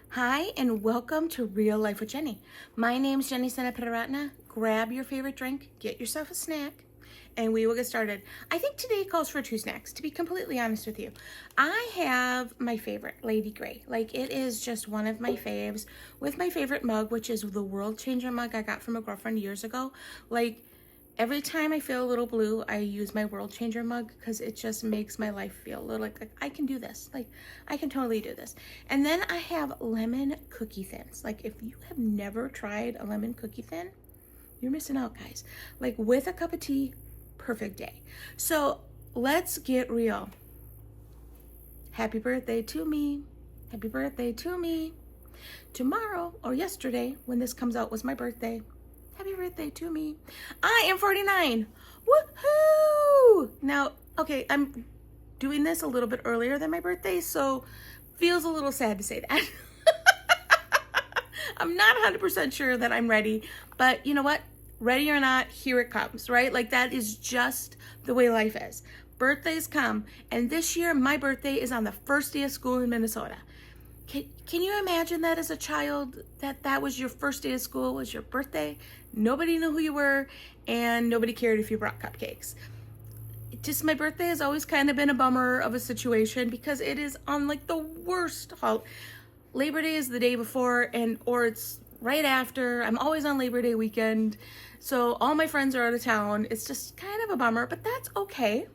Hi, and welcome to Real Life with Jenny. My name's Jenny Senaparatna. Grab your favorite drink, get yourself a snack, and we will get started. I think today calls for two snacks, to be completely honest with you. I have my favorite, Lady Grey. Like, it is just one of my faves with my favorite mug, which is the World Changer mug I got from a girlfriend years ago. Like, every time I feel a little blue, I use my World Changer mug because it just makes my life feel a little like I can do this. Like, I can totally do this. And then I have lemon cookie thins. Like, if you have never tried a lemon cookie thin, you're missing out, guys. Like, with a cup of tea, perfect day. So let's get real. Happy birthday to me. Happy birthday to me. Tomorrow or yesterday, when this comes out, was my birthday. Happy birthday to me. I am 49. Woohoo! Now, okay, I'm doing this a little bit earlier than my birthday, so feels a little sad to say that. I'm not 100% sure that I'm ready, but you know what? Ready or not, here it comes, right? Like, that is just the way life is. Birthdays come, and this year my birthday is on the first day of school in Minnesota. Can you imagine that as a child, that was your first day of school, was your birthday? Nobody knew who you were, and nobody cared if you brought cupcakes. Just my birthday has always kind of been a bummer of a situation because it is on like the worst holiday. Labor Day is the day before, or it's right after. I'm always on Labor Day weekend, so all my friends are out of town. It's just kind of a bummer, but that's okay.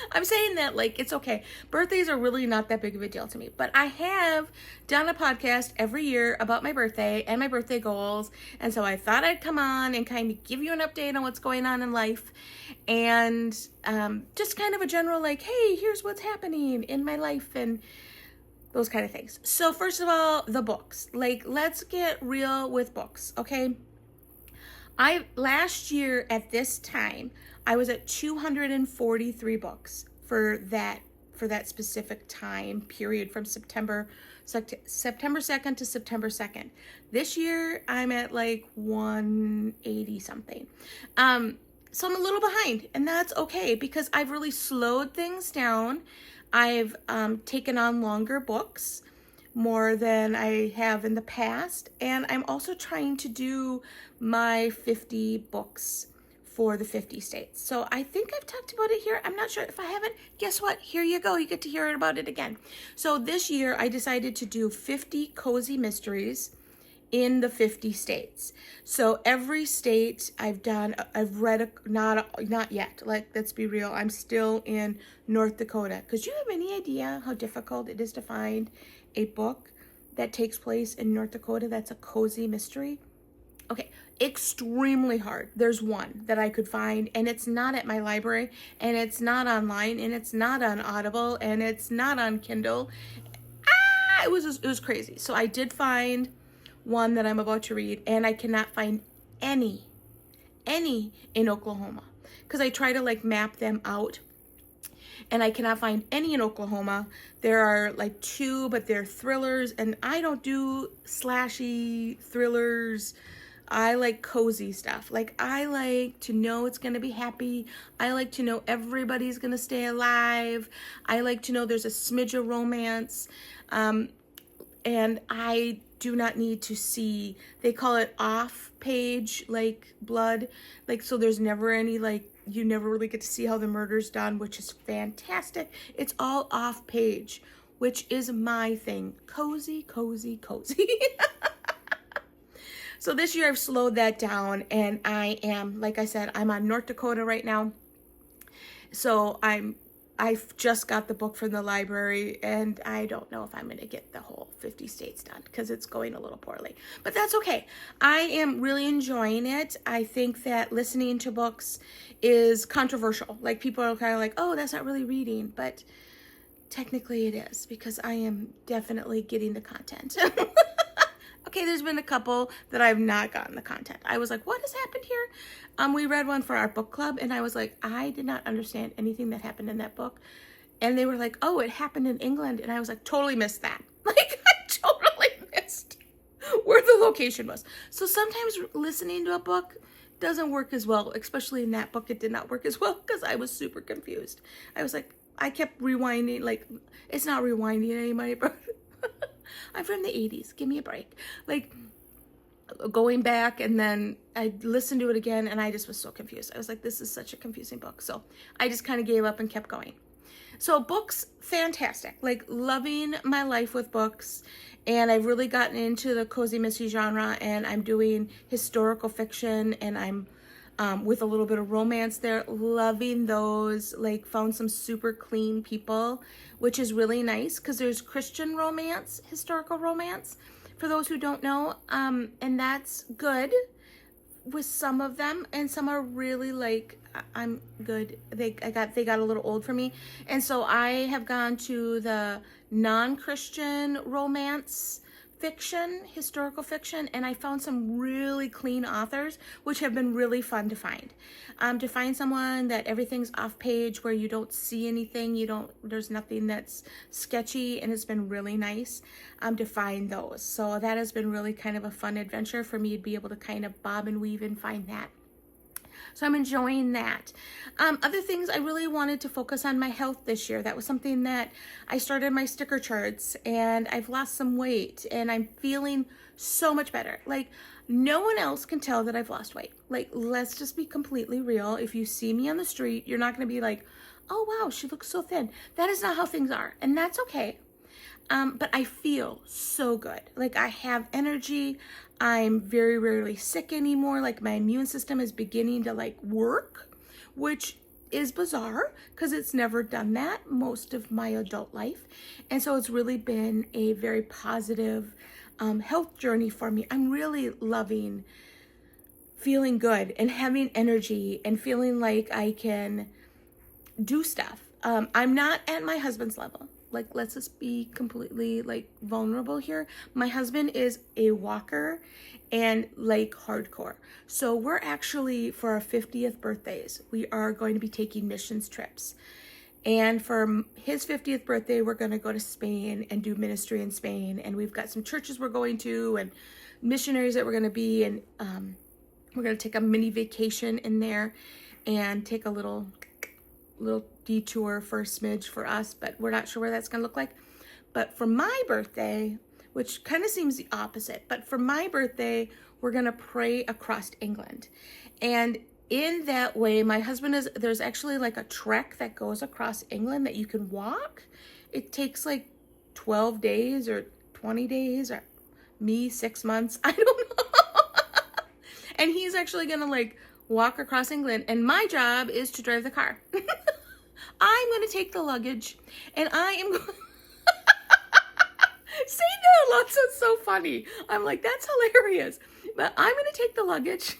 I'm saying that like it's okay. Birthdays are really not that big of a deal to me. But I have done a podcast every year about my birthday and my birthday goals. And so I thought I'd come on and kind of give you an update on what's going on in life. And just kind of a general like, hey, here's what's happening in my life and those kind of things. So first of all, the books. Like, let's get real with books, okay? Last year at this time, I was at 243 books for that specific time period from September 2nd to September 2nd. This year I'm at like 180 something. So I'm a little behind, and that's okay because I've really slowed things down. I've taken on longer books, more than I have in the past. And I'm also trying to do my 50 books for the 50 states. So I think I've talked about it here. I'm not sure. If I haven't, guess what? Here you go. You get to hear about it again. So this year I decided to do 50 cozy mysteries in the 50 states. So every state I've read, not yet. Like, let's be real. I'm still in North Dakota. Because you have any idea how difficult it is to find a book that takes place in North Dakota that's a cozy mystery? Okay, extremely hard. There's one that I could find, and it's not at my library, and it's not online, and it's not on Audible, and it's not on Kindle. It was crazy. So I did find one that I'm about to read, and I cannot find any in Oklahoma because I try to like map them out, and I cannot find any in Oklahoma. There are like two, but they're thrillers, and I don't do slashy thrillers. I like cozy stuff. Like, I like to know it's going to be happy. I like to know everybody's going to stay alive. I like to know there's a smidge of romance. And I do not need to see, they call it off page, like blood. Like, so there's never any, like, you never really get to see how the murder's done, which is fantastic. It's all off page, which is my thing. Cozy, cozy, cozy. So this year I've slowed that down, and I am, like I said, I'm on North Dakota right now. So I've just got the book from the library, and I don't know if I'm going to get the whole 50 states done because it's going a little poorly. But that's okay. I am really enjoying it. I think that listening to books is controversial. Like, people are kind of like, oh, that's not really reading. But technically it is, because I am definitely getting the content. Okay, there's been a couple that I've not gotten the content. I was like, what has happened here? We read one for our book club, and I was like, I did not understand anything that happened in that book. And they were like, oh, it happened in England. And I was like, totally missed that. Like, I totally missed where the location was. So sometimes listening to a book doesn't work as well, especially in that book. It did not work as well because I was super confused. I was like, I kept rewinding, like, it's not rewinding anymore, but I'm from the 80s. Give me a break. Like, going back, and then I listened to it again, and I just was so confused. I was like, this is such a confusing book. So I just kind of gave up and kept going. So books, fantastic. Like, loving my life with books. And I've really gotten into the cozy mystery genre, and I'm doing historical fiction, and I'm with a little bit of romance there. Loving those. Like, found some super clean people, which is really nice, because there's Christian romance, historical romance, for those who don't know, and that's good with some of them, and some are really like, I'm good. They got a little old for me, and so I have gone to the non-Christian romance fiction, historical fiction, and I found some really clean authors, which have been really fun to find. To find someone that everything's off page, where you don't see anything, there's nothing that's sketchy, and it's been really nice to find those. So that has been really kind of a fun adventure for me to be able to kind of bob and weave and find that. So I'm enjoying that. Other things, I really wanted to focus on my health this year. That was something that I started my sticker charts, and I've lost some weight, and I'm feeling so much better. Like, no one else can tell that I've lost weight. Like, let's just be completely real. If you see me on the street, you're not going to be like, oh, wow, she looks so thin. That is not how things are, and that's okay. But I feel so good. Like, I have energy. I'm very rarely sick anymore. Like, my immune system is beginning to like work, which is bizarre because it's never done that most of my adult life. And so it's really been a very positive health journey for me. I'm really loving feeling good and having energy and feeling like I can do stuff. I'm not at my husband's level. Like, let's just be completely like vulnerable here. My husband is a walker and like hardcore. So we're actually, for our 50th birthdays, we are going to be taking missions trips. And for his 50th birthday, we're going to go to Spain and do ministry in Spain. And we've got some churches we're going to and missionaries that we're going to be. And we're going to take a mini vacation in there and take a little detour for a smidge for us, but we're not sure where that's going to look like. But for my birthday, which kind of seems the opposite, but for my birthday, we're going to pray across England. And in that way, my husband there's actually like a trek that goes across England that you can walk. It takes like 12 days or 20 days, or me 6 months. I don't know. And he's actually going to like walk across England. And my job is to drive the car. I'm going to take the luggage, and I am going say that a lot, so it's so funny. I'm like, that's hilarious. But I'm going to take the luggage,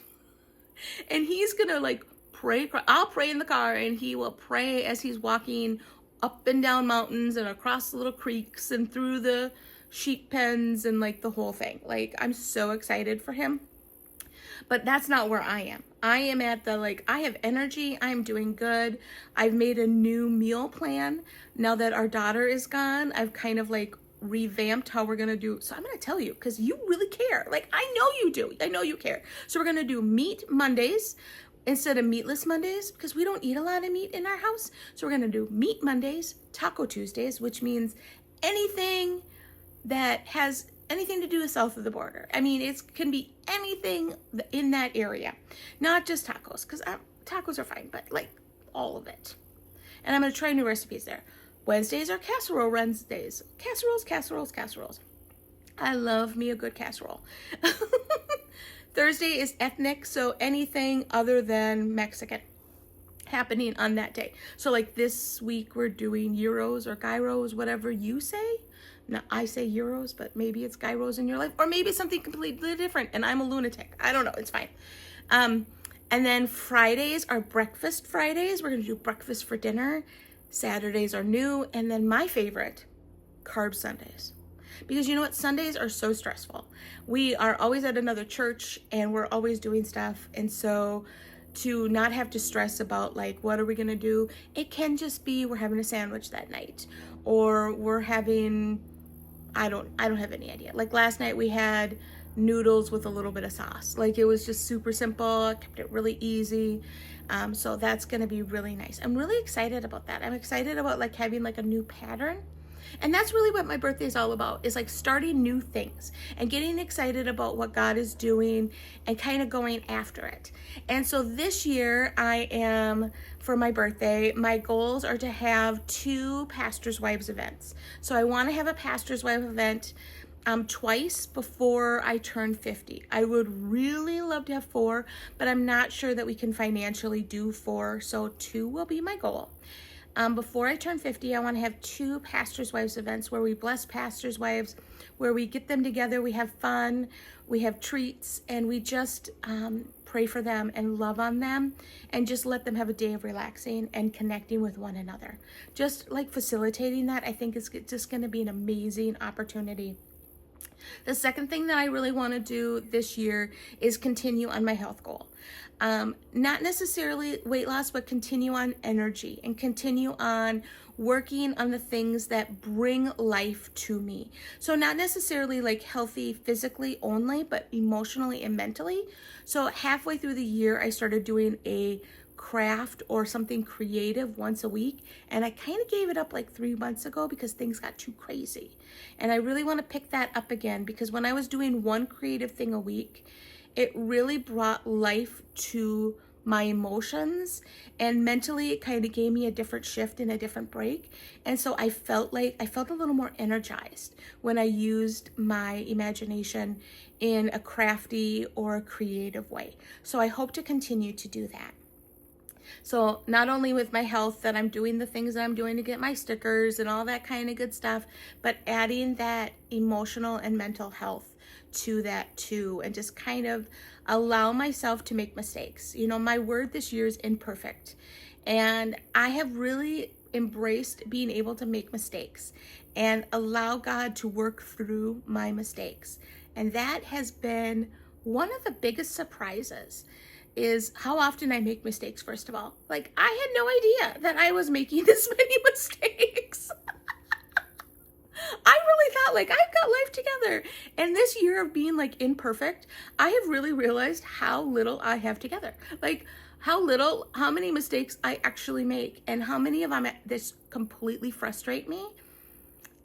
and he's going to like pray. I'll pray in the car, and he will pray as he's walking up and down mountains and across little creeks and through the sheep pens and like the whole thing. Like, I'm so excited for him. But that's not where I am. I am at the, like, I have energy. I'm doing good. I've made a new meal plan. Now that our daughter is gone, I've kind of like revamped how we're going to do. So I'm going to tell you, because you really care. Like, I know you do. I know you care. So we're going to do meat Mondays instead of meatless Mondays, because we don't eat a lot of meat in our house. So we're going to do meat Mondays, Taco Tuesdays, which means anything that has anything to do with south of the border. I mean, it can be anything in that area, not just tacos, because tacos are fine, but like all of it. And I'm going to try new recipes there. Wednesdays are casserole Wednesdays. Casseroles. I love me a good casserole. Thursday is ethnic, so anything other than Mexican happening on that day. So like this week we're doing gyros or gyros, whatever you say. Now, I say euros, but maybe it's gyros in your life, or maybe something completely different, and I'm a lunatic. I don't know. It's fine. And then Fridays are breakfast Fridays. We're going to do breakfast for dinner. Saturdays are new. And then my favorite, carb Sundays. Because you know what? Sundays are so stressful. We are always at another church, and we're always doing stuff. And so to not have to stress about, like, what are we going to do? It can just be we're having a sandwich that night, or we're having... I don't have any idea. Like last night we had noodles with a little bit of sauce. Like, it was just super simple. I kept it really easy. So that's going to be really nice. I'm really excited about that. I'm excited about like having like a new pattern. And that's really what my birthday is all about, is like starting new things and getting excited about what God is doing and kind of going after it. And so this year for my birthday, my goals are to have 2 Pastor's Wives events. So I want to have a Pastor's Wife event twice before I turn 50. I would really love to have 4, but I'm not sure that we can financially do 4. So 2 will be my goal. Before I turn 50, I want to have 2 Pastor's Wives events where we bless pastors' wives, where we get them together, we have fun, we have treats, and we just pray for them and love on them and just let them have a day of relaxing and connecting with one another. Just like facilitating that, I think is just going to be an amazing opportunity. The second thing that I really want to do this year is continue on my health goal. Not necessarily weight loss, but continue on energy and continue on working on the things that bring life to me. So not necessarily like healthy physically only, but emotionally and mentally. So halfway through the year, I started doing a craft or something creative once a week, and I kind of gave it up like 3 months ago because things got too crazy. And I really want to pick that up again, because when I was doing one creative thing a week, it really brought life to my emotions, and mentally it kind of gave me a different shift and a different break. And so I felt a little more energized when I used my imagination in a crafty or a creative way. So I hope to continue to do that. So not only with my health that I'm doing the things that I'm doing to get my stickers and all that kind of good stuff, but adding that emotional and mental health to that too, and just kind of allow myself to make mistakes. You know, my word this year is imperfect, and I have really embraced being able to make mistakes and allow God to work through my mistakes. And that has been one of the biggest surprises, is how often I make mistakes, first of all. Like, I had no idea that I was making this many mistakes. I really thought, like, I've got life together. And this year of being, like, imperfect, I have really realized how little I have together. Like, how many mistakes I actually make, and how many of them this completely frustrate me.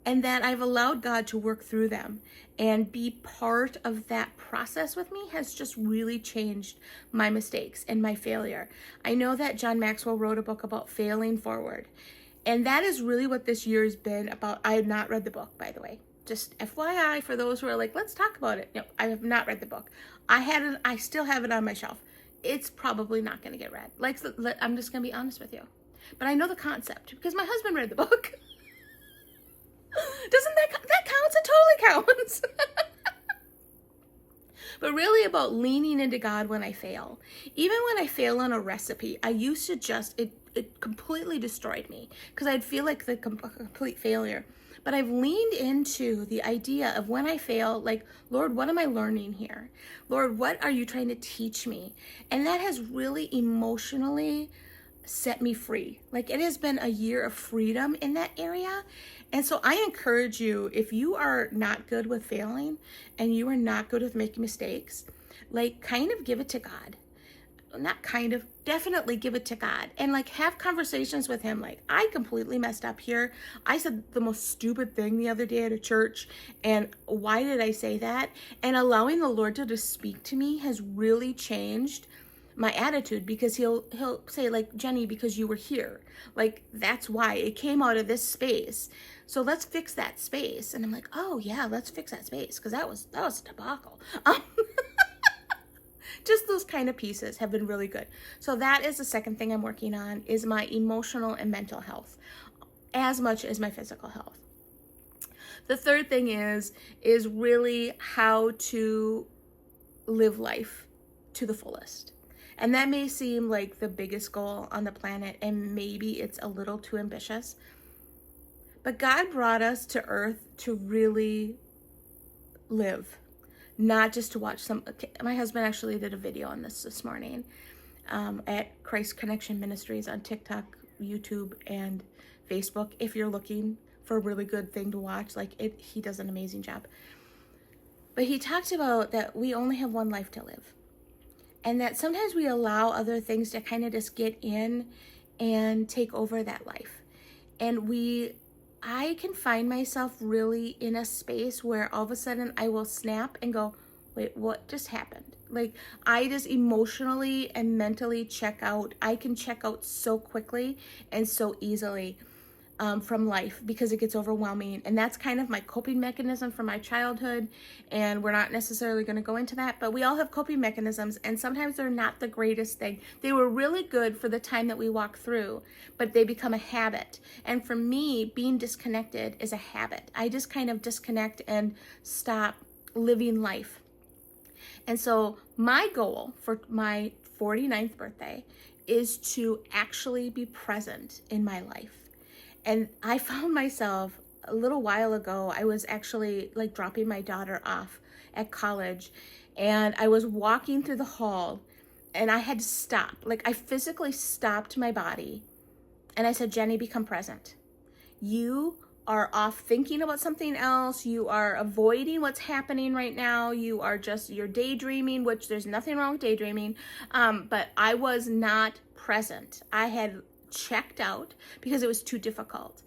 And that I've allowed God to work through them and be part of that process with me has just really changed my mistakes and my failure. I know that John Maxwell wrote a book about failing forward. And that is really what this year has been about. I have not read the book, by the way. Just FYI for those who are like, let's talk about it. No, I have not read the book. I still have it on my shelf. It's probably not going to get read. Like, I'm just going to be honest with you. But I know the concept because my husband read the book. Doesn't that counts? It totally counts. But really about leaning into God when I fail. Even when I fail on a recipe, I used to it completely destroyed me because I'd feel like the complete failure. But I've leaned into the idea of when I fail, like, Lord, what am I learning here? Lord, what are you trying to teach me? And that has really emotionally set me free. Like, it has been a year of freedom in that area. And so I encourage you, if you are not good with failing and you are not good with making mistakes, like, kind of give it to God. Not kind of, definitely give it to God, and like have conversations with him. Like, I completely messed up here. I said the most stupid thing the other day at a church, and why did I say that? And allowing the Lord to just speak to me has really changed my attitude, because he'll say, like, Jenny, because you were here, like, that's why it came out of this space, so let's fix that space. And I'm like, oh yeah, let's fix that space, because that was a debacle. Just those kind of pieces have been really good. So that is the second thing I'm working on, is my emotional and mental health as much as my physical health. The third thing is really how to live life to the fullest. And that may seem like the biggest goal on the planet, and maybe it's a little too ambitious. But God brought us to earth to really live, not just to watch my husband actually did a video on this morning at Christ Connection Ministries on TikTok, YouTube, and Facebook. If you're looking for a really good thing to watch, like, he does an amazing job. But he talked about that we only have one life to live. And that sometimes we allow other things to kind of just get in and take over that life. And I can find myself really in a space where all of a sudden I will snap and go, wait, what just happened? Like, I just emotionally and mentally check out. I can check out so quickly and so easily from life because it gets overwhelming. And that's kind of my coping mechanism from my childhood. And we're not necessarily going to go into that, but we all have coping mechanisms. And sometimes they're not the greatest thing. They were really good for the time that we walk through, but they become a habit. And for me, being disconnected is a habit. I just kind of disconnect and stop living life. And so my goal for my 49th birthday is to actually be present in my life. And I found myself a little while ago, I was actually like dropping my daughter off at college, and I was walking through the hall and I had to stop. Like, I physically stopped my body and I said, Jenny, become present. You are off thinking about something else. You are avoiding what's happening right now. You're daydreaming, which there's nothing wrong with daydreaming. But I was not present. I had checked out because it was too difficult.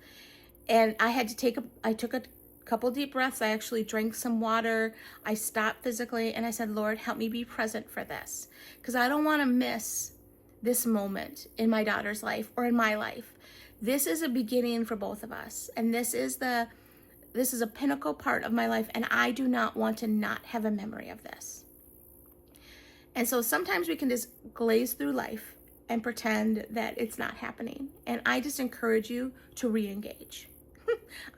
And I took a couple deep breaths. I actually drank some water. I stopped physically and I said, Lord, help me be present for this, because I don't want to miss this moment in my daughter's life or in my life. This is a beginning for both of us. And this is a pinnacle part of my life. And I do not want to not have a memory of this. And so sometimes we can just glaze through life and pretend that it's not happening. And I just encourage you to re-engage.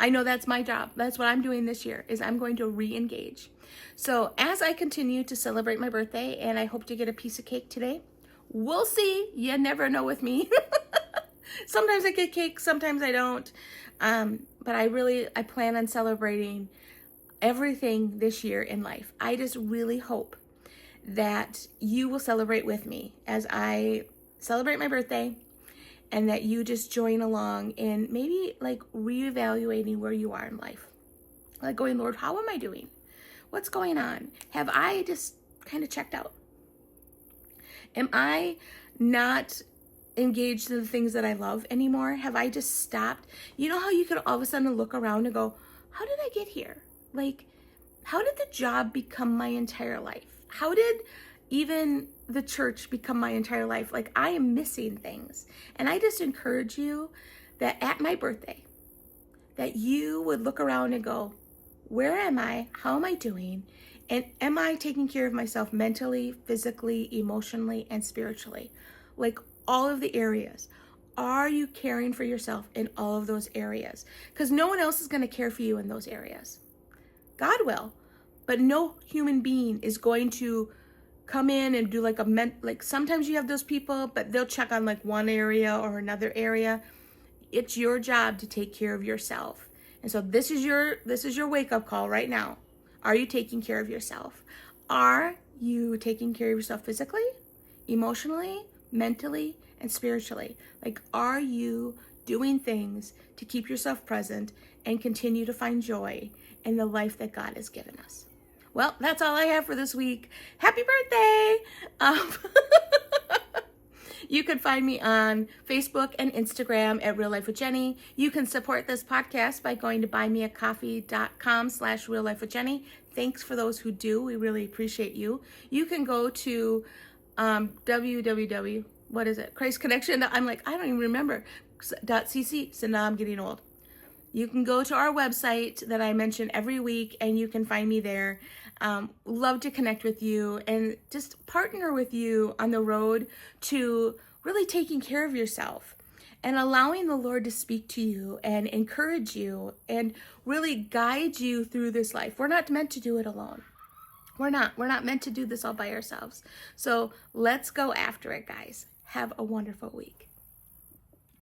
I know that's my job. That's what I'm doing this year, is I'm going to re-engage. So as I continue to celebrate my birthday, and I hope to get a piece of cake today, we'll see. You never know with me. Sometimes I get cake, sometimes I don't. But I plan on celebrating everything this year in life. I just really hope that you will celebrate with me as I celebrate my birthday, and that you just join along in maybe like reevaluating where you are in life. Like going, Lord, how am I doing? What's going on? Have I just kind of checked out? Am I not engaged in the things that I love anymore? Have I just stopped? You know how you could all of a sudden look around and go, how did I get here? Like, how did the job become my entire life? How did even the church become my entire life? Like, I am missing things. And I just encourage you that at my birthday, that you would look around and go, where am I? How am I doing? And am I taking care of myself mentally, physically, emotionally, and spiritually? Like, all of the areas. Are you caring for yourself in all of those areas? Because no one else is going to care for you in those areas. God will, but no human being is going to come in and do like sometimes you have those people, but they'll check on like one area or another area. It's your job to take care of yourself. And so this is your wake-up call right now. Are you taking care of yourself? Are you taking care of yourself physically, emotionally, mentally, and spiritually? Like, are you doing things to keep yourself present and continue to find joy in the life that God has given us? Well, that's all I have for this week. Happy birthday! You can find me on Facebook and Instagram at Real Life with Jenny. You can support this podcast by going to buymeacoffee.com/reallifewithjenny. Thanks for those who do. We really appreciate you. You can go to www. What is it? Christ Connection. I'm like, I don't even remember. .cc. So now I'm getting old. You can go to our website that I mention every week, and you can find me there. Love to connect with you and just partner with you on the road to really taking care of yourself and allowing the Lord to speak to you and encourage you and really guide you through this life. We're not meant to do it alone. We're not meant to do this all by ourselves. So let's go after it, guys. Have a wonderful week.